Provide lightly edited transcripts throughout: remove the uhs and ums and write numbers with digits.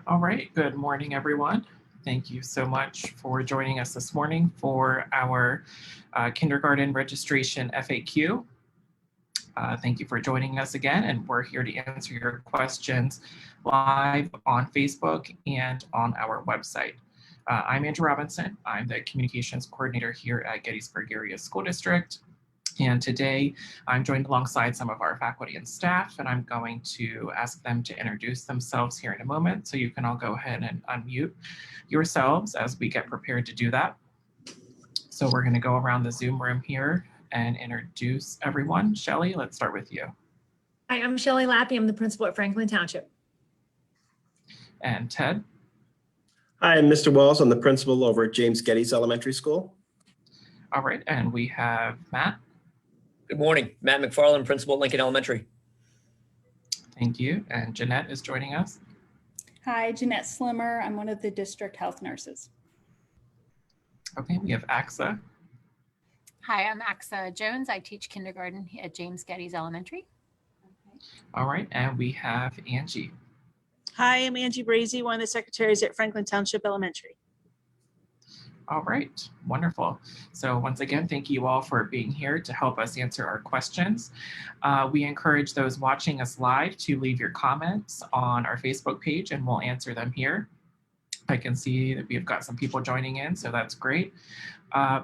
All right, good morning, everyone. Thank you so much for joining us this morning for our kindergarten registration FAQ. Thank you for joining us again, and we're here to answer your questions live on Facebook and on our website. I'm Andrew Robinson. I'm the communications coordinator here at Gettysburg Area School District. And today I'm joined alongside some of our faculty and staff, and I'm going to ask them to introduce themselves here in a moment. So you can all go ahead and unmute yourselves as we get prepared to do that. So we're going to go around the Zoom room here and introduce everyone. Shelley, let's start with you. Hi, I'm Shelley Lappy. I'm the principal at Franklin Township. And Ted. Hi, I'm Mr. Walls. I'm the principal over at James Geddes Elementary School. All right, and we have Matt. Good morning, Matt McFarland, principal at Lincoln Elementary. Thank you. And Jeanette is joining us. Hi, Jeanette Slimmer. I'm one of the district health nurses. Okay, we have Axa. Hi, I'm Axa Jones. I teach kindergarten at James Geddes Elementary. All right, and we have Angie. Hi, I'm Angie Brazy, one of the secretaries at Franklin Township Elementary. All right, wonderful. So once again, thank you all for being here to help us answer our questions. We encourage those watching us live to leave your comments on our Facebook page and we'll answer them here. I can see that we've got some people joining in, so that's great.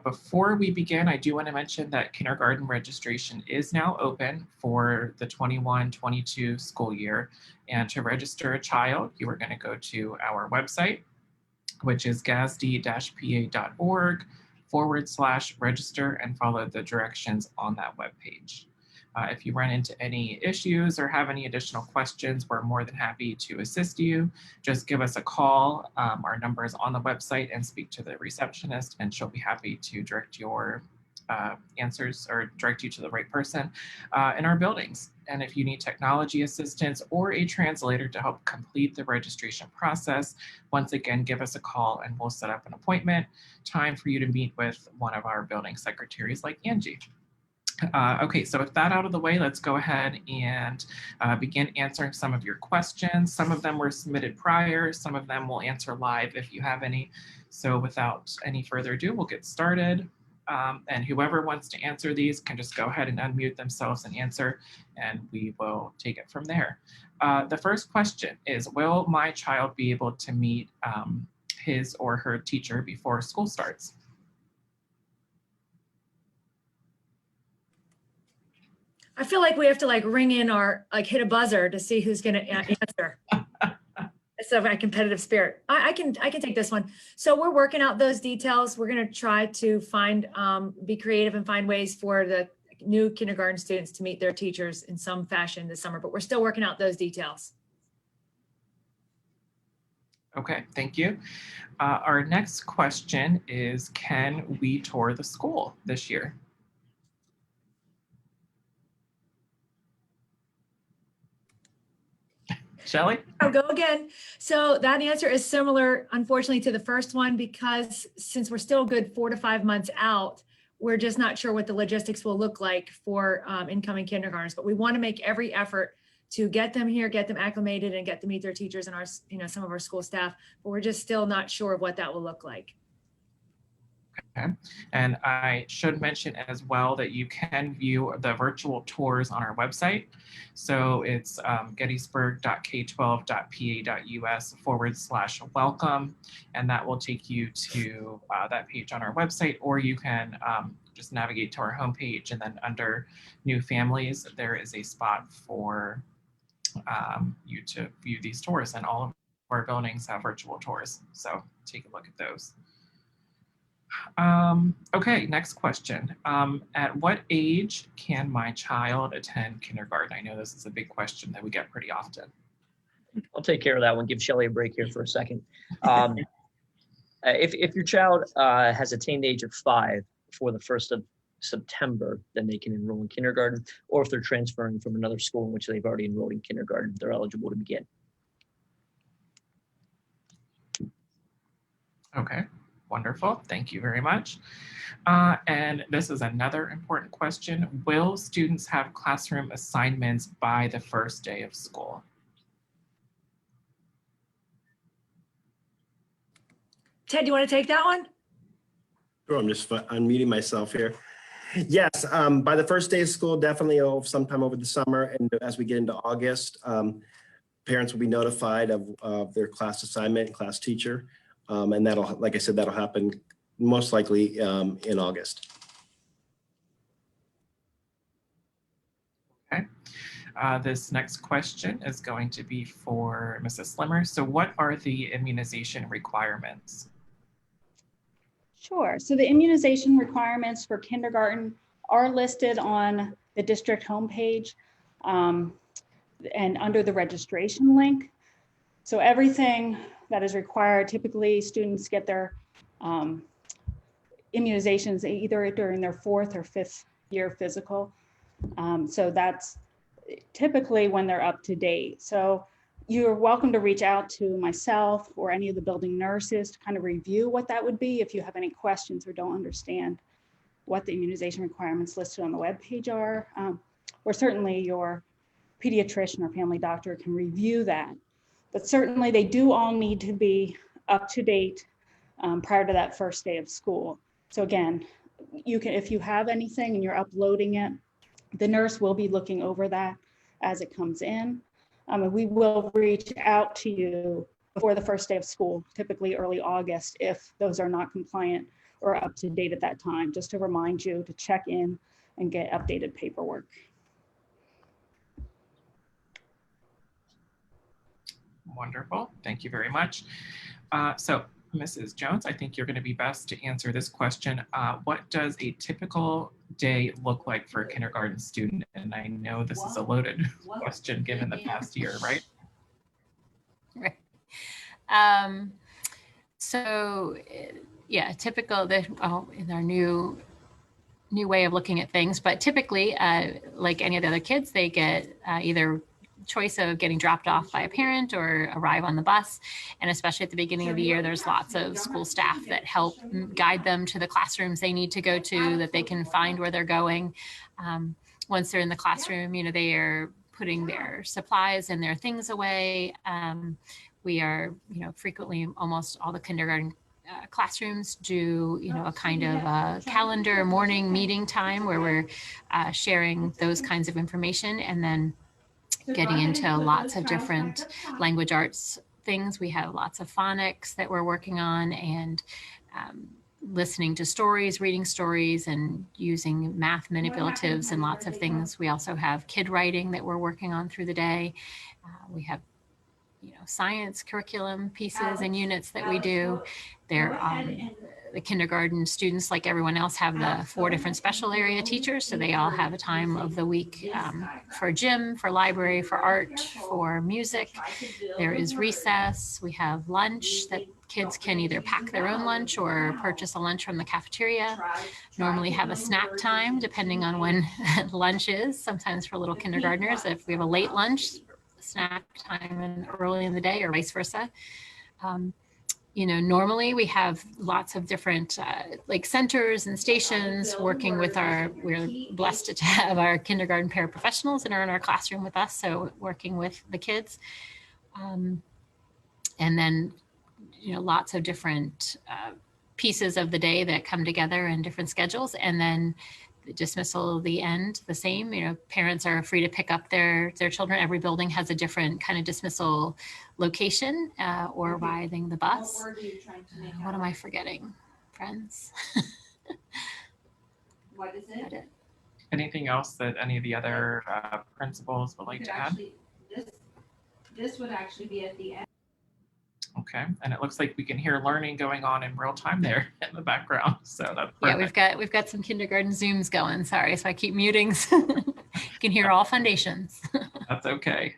Before we begin, I do want to mention that kindergarten registration is now open for the 21-22 school year. And to register a child, you are going to go to our website, which is gasd-pa.org/register, and follow the directions on that webpage. If you run into any issues or have any additional questions, we're more than happy to assist you. Just give us a call. Our number is on the website, and speak to the receptionist, and she'll be happy to direct your answers or direct you to the right person in our buildings. And if you need technology assistance or a translator to help complete the registration process, once again, give us a call and we'll set up an appointment time for you to meet with one of our building secretaries like Angie. Okay, so with that out of the way, let's go ahead and begin answering some of your questions. Some of them were submitted prior, some of them we'll answer live if you have any. So without any further ado, we'll get started. And whoever wants to answer these can just go ahead and unmute themselves and answer, and we will take it from there. The first question is, will my child be able to meet his or her teacher before school starts? I feel like we have to ring in our, hit a buzzer to see who's going to answer. It's a very competitive spirit. I can take this one. So we're working out those details. We're going to try to find, be creative and find ways for the new kindergarten students to meet their teachers in some fashion this summer, but we're still working out those details. Okay, thank you. Our next question is, can we tour the school this year? Shelley? I'll go again. So that answer is similar, unfortunately, to the first one, because since we're still a good 4 to 5 months out, we're just not sure what the logistics will look like for incoming kindergartners. But we want to make every effort to get them here, get them acclimated, and get to meet their teachers and our, some of our school staff. But we're just still not sure of what that will look like. Okay. And I should mention as well that you can view the virtual tours on our website. So it's gettysburg.k12.pa.us/welcome, and that will take you to that page on our website, or you can just navigate to our homepage, and then under new families, there is a spot for you to view these tours, and all of our buildings have virtual tours. So take a look at those. Okay, next question. At what age can my child attend kindergarten? I know this is a big question that we get pretty often. I'll take care of that one. Give Shelley a break here for a second. If your child has attained the age of 5 before the 1st of September, then they can enroll in kindergarten, or if they're transferring from another school in which they've already enrolled in kindergarten, they're eligible to begin. Okay. Wonderful, thank you very much. And this is another important question. Will students have classroom assignments by the first day of school? Ted, do you want to take that one? Sure, I'm just unmuting myself here. Yes, by the first day of school, definitely sometime over the summer, and as we get into August, parents will be notified of their class assignment and class teacher. And that'll, like I said, that'll happen most likely in August. Okay. This next question is going to be for Mrs. Slimmer. So what are the immunization requirements? Sure. So the immunization requirements for kindergarten are listed on the district homepage and under the registration link. So everything that is required, typically students get their immunizations either during their 4th or 5th year physical. So that's typically when they're up to date. So you're welcome to reach out to myself or any of the building nurses to kind of review what that would be if you have any questions or don't understand what the immunization requirements listed on the webpage are. Or certainly your pediatrician or family doctor can review that. But certainly they do all need to be up to date prior to that first day of school. So again, you can, if you have anything and you're uploading it, the nurse will be looking over that as it comes in. And we will reach out to you before the first day of school, typically early August, if those are not compliant or up to date at that time, just to remind you to check in and get updated paperwork. Wonderful. Thank you very much. So Mrs. Jones, I think you're going to be best to answer this question. What does a typical day look like for a kindergarten student? And I know this is a loaded question given the past year, right? Right. So yeah, typical in our new way of looking at things, but typically, like any of the other kids, they get either choice of getting dropped off by a parent or arrive on the bus. And especially at the beginning of the year, there's lots of school staff that help guide them to the classrooms they need to go to, that they can find where they're going. Once they're in the classroom, they are putting their supplies and their things away. We are, frequently almost all the kindergarten classrooms do, a kind of calendar morning meeting time where we're sharing those kinds of information, and then getting into lots of different language arts things. We have lots of phonics that we're working on, and listening to stories, reading stories, and using math manipulatives and lots of things. We also have kid writing that we're working on through the day. We have science curriculum pieces and units that we do. The kindergarten students, like everyone else, have the 4 different special area teachers. So they all have a time of the week for gym, for library, for art, for music. There is recess. We have lunch that kids can either pack their own lunch or purchase a lunch from the cafeteria. Normally have a snack time depending on when lunch is. Sometimes for little kindergartners, if we have a late lunch, snack time early in the day, or vice versa. Normally we have lots of different like centers and stations working with we're blessed to have our kindergarten paraprofessionals that are in our classroom with us, so working with the kids. And then, lots of different pieces of the day that come together in different schedules. And then the dismissal, the end, the same. Parents are free to pick up their children. Every building has a different kind of dismissal location or riding the bus. What am I forgetting, friends? What is it? Anything else that any of the other principals would like to add? This would actually be at the end. Okay, and it looks like we can hear learning going on in real time there in the background. So that's perfect. Yeah, we've got some kindergarten Zooms going. Sorry, so I keep muting. You can hear all foundations. That's okay.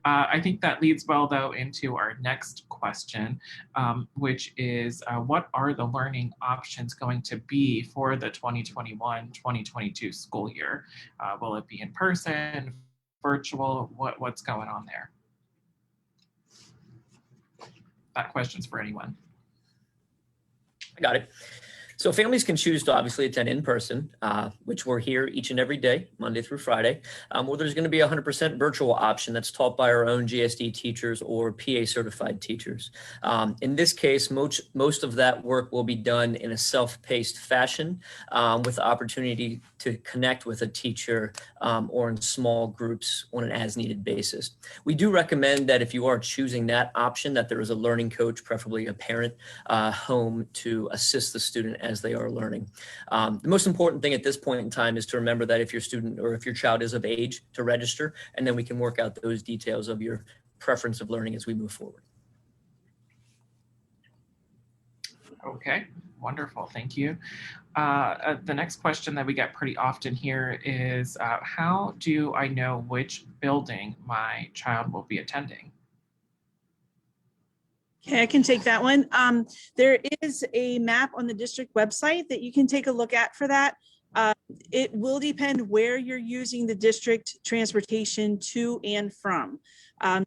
I think that leads well, though, into our next question, which is what are the learning options going to be for the 2021-2022 school year? Will it be in person, virtual? What's going on there? That question's for anyone. I got it. So families can choose to obviously attend in person, which we're here each and every day, Monday through Friday, or there's going to be a 100% virtual option that's taught by our own GSD teachers or PA certified teachers. In this case, most of that work will be done in a self-paced fashion with the opportunity to connect with a teacher or in small groups on an as-needed basis. We do recommend that if you are choosing that option, that there is a learning coach, preferably a parent, home to assist the student as they are learning. The most important thing at this point in time is to remember that if your student or if your child is of age, to register, and then we can work out those details of your preference of learning as we move forward. Okay, wonderful, thank you. The next question that we get pretty often here is, how do I know which building my child will be attending? Okay, I can take that one. There is a map on the district website that you can take a look at for that. It will depend where you're using the district transportation to and from.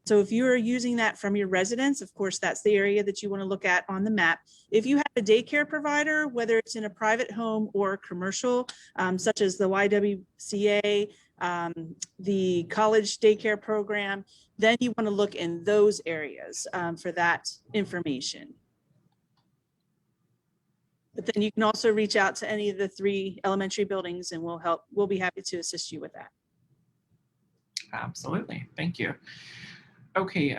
So if you are using that from your residence, of course, that's the area that you want to look at on the map. If you have a daycare provider, whether it's in a private home or commercial, such as the YWCA, the college daycare program, then you want to look in those areas for that information. But then you can also reach out to any of the 3 elementary buildings and we'll be happy to assist you with that. Absolutely, thank you. Okay,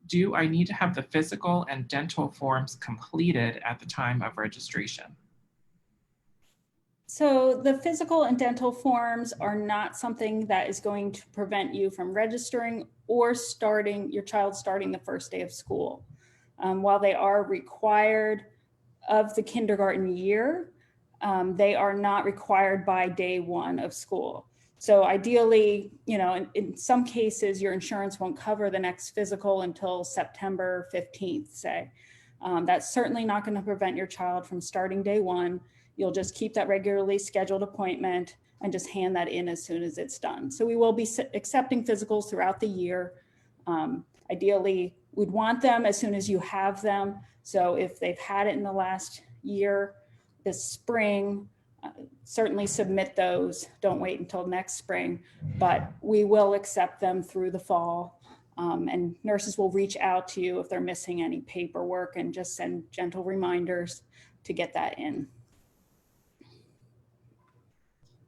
do I need to have the physical and dental forms completed at the time of registration? So the physical and dental forms are not something that is going to prevent you from registering or your child starting the first day of school. While they are required of the kindergarten year, they are not required by day 1 of school. So ideally, in some cases, your insurance won't cover the next physical until September 15th, say. That's certainly not going to prevent your child from starting day 1. You'll just keep that regularly scheduled appointment and just hand that in as soon as it's done. So we will be accepting physicals throughout the year. Ideally, we'd want them as soon as you have them. So if they've had it in the last year, this spring, certainly submit those. Don't wait until next spring, but we will accept them through the fall. And nurses will reach out to you if they're missing any paperwork and just send gentle reminders to get that in.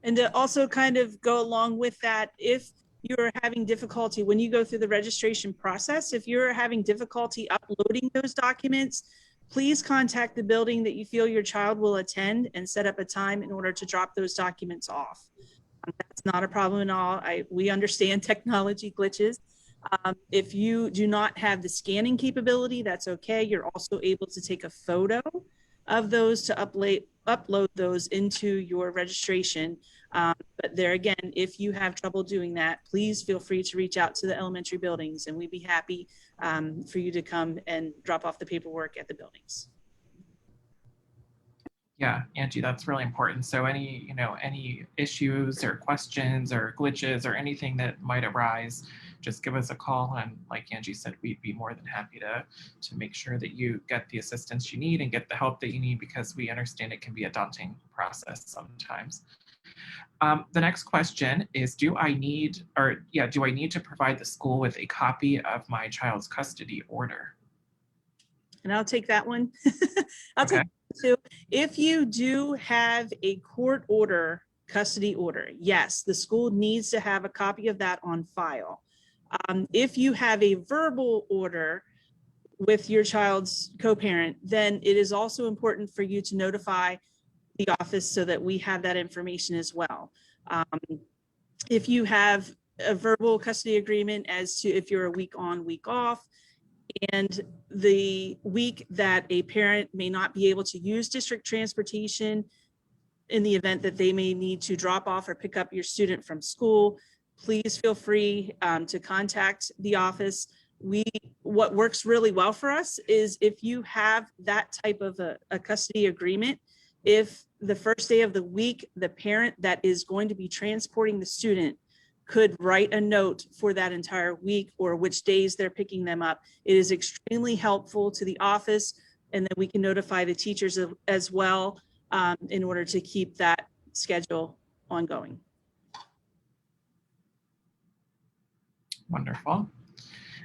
And to also kind of go along with that, if you're having difficulty when you go through the registration process, if you're having difficulty uploading those documents, please contact the building that you feel your child will attend and set up a time in order to drop those documents off. That's not a problem at all. We understand technology glitches. If you do not have the scanning capability, that's okay. You're also able to take a photo of those to upload those into your registration. But there again, if you have trouble doing that, please feel free to reach out to the elementary buildings and we'd be happy for you to come and drop off the paperwork at the buildings. Yeah, Angie, that's really important. So any issues or questions or glitches or anything that might arise, just give us a call. And like Angie said, we'd be more than happy to make sure that you get the assistance you need and get the help that you need, because we understand it can be a daunting process sometimes. The next question is, do I need to provide the school with a copy of my child's custody order? And I'll take that one. I'll Okay. take that too. If you do have a court order, custody order, yes, the school needs to have a copy of that on file. If you have a verbal order with your child's co-parent, then it is also important for you to notify the office so that we have that information as well. If you have a verbal custody agreement as to if you're a week on, week off, and the week that a parent may not be able to use district transportation in the event that they may need to drop off or pick up your student from school, please feel free to contact the office. What works really well for us is if you have that type of a custody agreement, if the first day of the week, the parent that is going to be transporting the student could write a note for that entire week or which days they're picking them up, it is extremely helpful to the office and then we can notify the teachers as well in order to keep that schedule ongoing. Wonderful.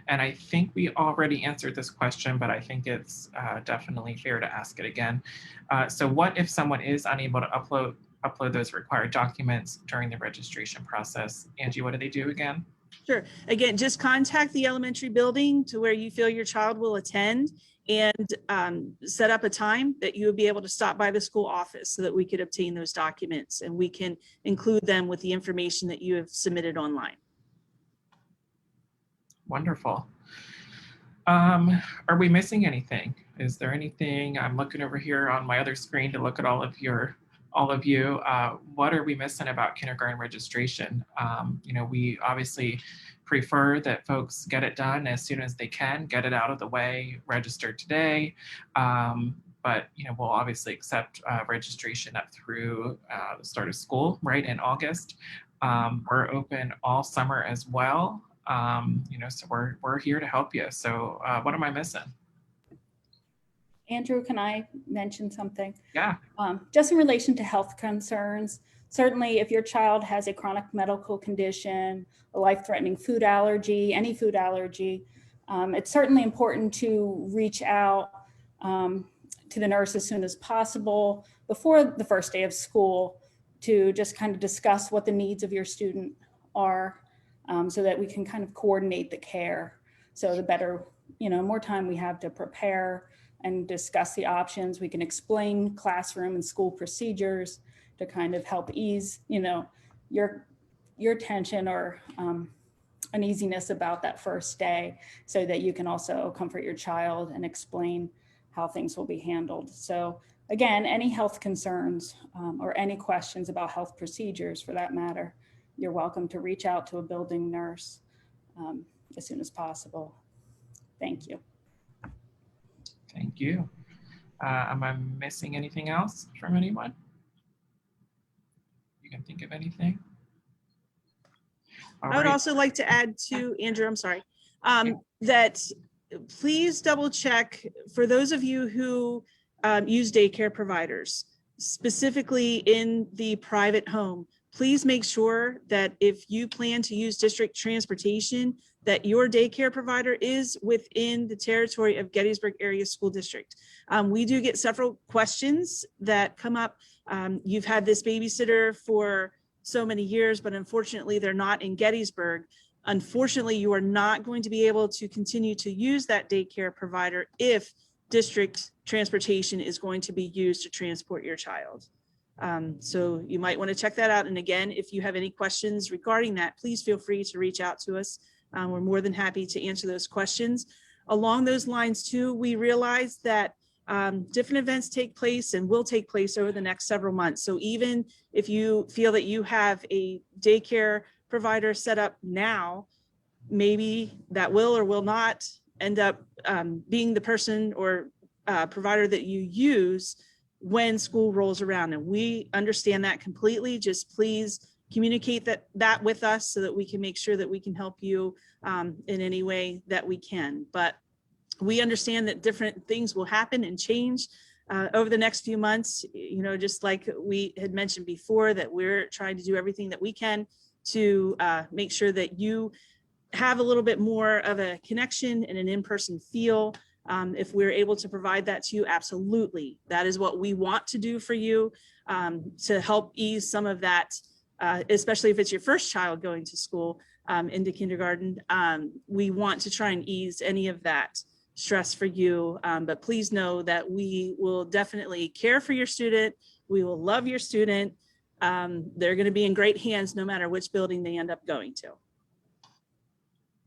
And I think we already answered this question, but I think it's definitely fair to ask it again. So what if someone is unable to upload those required documents during the registration process? Angie, what do they do again? Sure. Again, just contact the elementary building to where you feel your child will attend and set up a time that you would be able to stop by the school office so that we could obtain those documents and we can include them with the information that you have submitted online. Wonderful. Are we missing anything? Is there anything? I'm looking over here on my other screen to look at all of you. What are we missing about kindergarten registration? We obviously prefer that folks get it done as soon as they can, get it out of the way, register today. But we'll obviously accept registration up through the start of school, right, in August. We're open all summer as well. So we're here to help you. So what am I missing? Andrew, can I mention something? Yeah. Just in relation to health concerns, certainly if your child has a chronic medical condition, a life-threatening food allergy, any food allergy, it's certainly important to reach out to the nurse as soon as possible before the first day of school to just kind of discuss what the needs of your student are so that we can kind of coordinate the care. So the better, more time we have to prepare and discuss the options, we can explain classroom and school procedures to kind of help ease, your tension or uneasiness about that first day so that you can also comfort your child and explain how things will be handled. So again, any health concerns or any questions about health procedures for that matter, you're welcome to reach out to a building nurse as soon as possible. Thank you. Thank you. Am I missing anything else from anyone? You can think of anything? All I would right. also like to add to Andrew, I'm sorry, that please double check for those of you who use daycare providers, specifically in the private home. Please make sure that if you plan to use district transportation, that your daycare provider is within the territory of Gettysburg Area School District. We do get several questions that come up. You've had this babysitter for so many years, but unfortunately they're not in Gettysburg. Unfortunately, you are not going to be able to continue to use that daycare provider if district transportation is going to be used to transport your child. So you might want to check that out. And again, if you have any questions regarding that, please feel free to reach out to us. We're more than happy to answer those questions. Along those lines too, we realize that different events take place and will take place over the next several months. So even if you feel that you have a daycare provider set up now, maybe that will or will not end up being the person or provider that you use when school rolls around. And we understand that completely. Just please communicate that with us so that we can make sure that we can help you in any way that we can. But we understand that different things will happen and change over the next few months, just like we had mentioned before, that we're trying to do everything that we can to make sure that you have a little bit more of a connection and an in-person feel. If we're able to provide that to you, absolutely. That is what we want to do for you to help ease some of that, especially if it's your first child going to school into kindergarten. We want to try and ease any of that stress for you, but please know that we will definitely care for your student. We will love your student. They're going to be in great hands no matter which building they end up going to.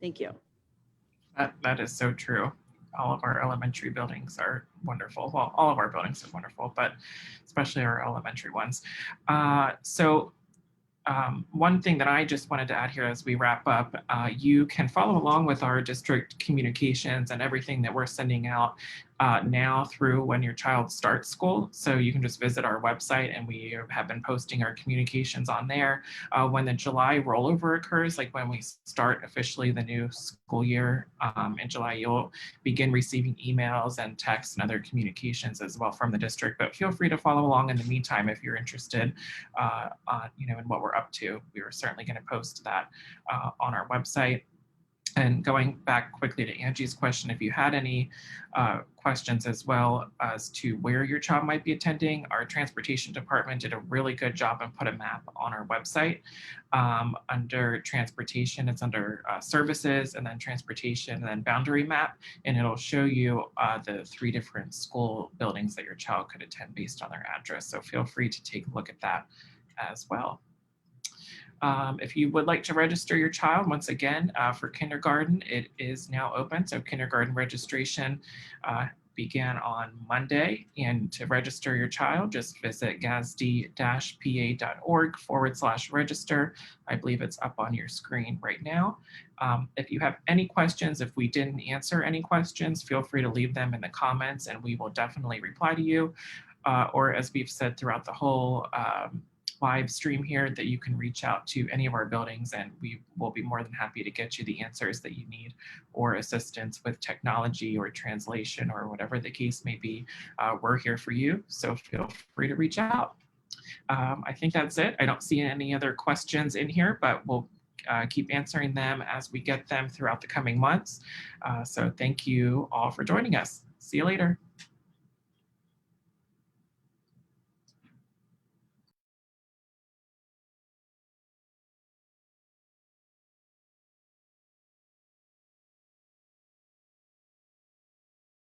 Thank you. That is so true. All of our elementary buildings are wonderful. Well, all of our buildings are wonderful, but especially our elementary ones. One thing that I just wanted to add here as we wrap up, you can follow along with our district communications and everything that we're sending out now through when your child starts school. So you can just visit our website, and we have been posting our communications on there. When the July rollover occurs, like when we start officially the new school year in July, you'll begin receiving emails and texts and other communications as well from the district. But feel free to follow along in the meantime if you're interested in what we're up to. We are certainly going to post that on our website. And going back quickly to Angie's question, if you had any questions as well as to where your child might be attending, our transportation department did a really good job and put a map on our website. Under transportation, it's under services, and then transportation, and then boundary map, and it'll show you the 3 different school buildings that your child could attend based on their address. So feel free to take a look at that as well. If you would like to register your child, once again, for kindergarten, it is now open. So kindergarten registration began on Monday. And to register your child, just visit gasd-pa.org/register. I believe it's up on your screen right now. If you have any questions, if we didn't answer any questions, feel free to leave them in the comments and we will definitely reply to you. Or as we've said throughout the whole live stream here, that you can reach out to any of our buildings and we will be more than happy to get you the answers that you need, or assistance with technology or translation or whatever the case may be. We're here for you, so feel free to reach out. I think that's it. I don't see any other questions in here, but we'll keep answering them as we get them throughout the coming months. So thank you all for joining us. See you later.